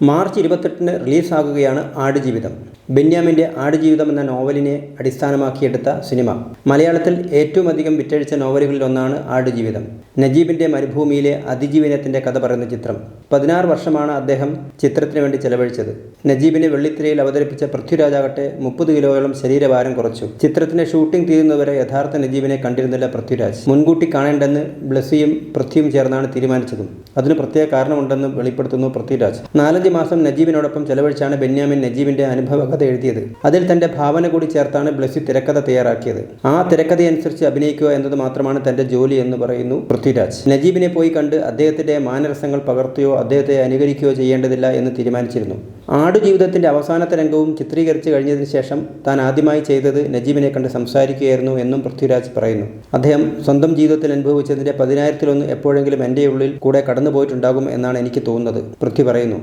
March 28-ന് റിലീസാകുകയാണ് Aadujeevitham. ബെന്യാമിൻ്റെ ആടുജീവിതം എന്ന നോവലിനെ അടിസ്ഥാനമാക്കിയെടുത്ത സിനിമ. മലയാളത്തിൽ ഏറ്റവും അധികം വിറ്റഴിച്ച നോവലുകളിലൊന്നാണ് ആടുജീവിതം. നജീബിൻ്റെ മരുഭൂമിയിലെ അതിജീവനത്തിൻ്റെ കഥ പറയുന്ന ചിത്രം. 16 വർഷമാണ് അദ്ദേഹം ചിത്രത്തിന് വേണ്ടി ചെലവഴിച്ചത്. നജീബിനെ വെള്ളിത്തിരയിൽ അവതരിപ്പിച്ച പൃഥ്വിരാജാകട്ടെ 30 കിലോയോളം ശരീരഭാരം കുറച്ചു. ചിത്രത്തിൻ്റെ ഷൂട്ടിംഗ് തീരുന്നതുവരെ യഥാർത്ഥ നജീബിനെ കണ്ടിരുന്നില്ല പൃഥ്വിരാജ്. മുൻകൂട്ടി കാണേണ്ടെന്ന് ബ്ലസ്സിയും പൃഥ്വിയും ചേർന്നാണ് തീരുമാനിച്ചതും. അതിന് പ്രത്യേക കാരണമുണ്ടെന്നും വെളിപ്പെടുത്തുന്നു പൃഥ്വിരാജ്. 4 മാസം നജീബിനോടൊപ്പം ചെലവഴിച്ചാണ് ബെന്യാമിൻ നജീബിൻ്റെ അനുഭവകഥ എഴുതിയത്. അതിൽ തൻ്റെ ഭാവന കൂടി ചേർത്താണ് ബ്ലസ്സി തിരക്കഥ തയ്യാറാക്കിയത്. ആ തിരക്കഥയനുസരിച്ച് അഭിനയിക്കുക എന്നത് മാത്രമാണ് തൻ്റെ ജോലി എന്ന് പറയുന്നു പൃഥ്വിരാജ്. നജീബിനെ പോയി കണ്ട് അദ്ദേഹത്തിൻ്റെ മാനരസങ്ങൾ പകർത്തുകയോ അദ്ദേഹത്തെ അനുകരിക്കുകയോ ചെയ്യേണ്ടതില്ല എന്ന് തീരുമാനിച്ചിരുന്നു. ആടുജീവിതത്തിൻ്റെ അവസാനത്തെ രംഗവും ചിത്രീകരിച്ചു കഴിഞ്ഞതിന് ശേഷം താൻ ആദ്യമായി ചെയ്തത് നജീബിനെ കണ്ട് സംസാരിക്കുകയായിരുന്നു എന്നും പൃഥ്വിരാജ് പറയുന്നു. അദ്ദേഹം സ്വന്തം ജീവിതത്തിൽ അനുഭവിച്ചതിൻ്റെ 10,000-ലൊന്ന് എപ്പോഴെങ്കിലും എൻ്റെ ഉള്ളിൽ കൂടെ കടന്നുപോയിട്ടുണ്ടാകും എന്നാണ് എനിക്ക് തോന്നുന്നത്, പൃഥ്വി പറയുന്നു.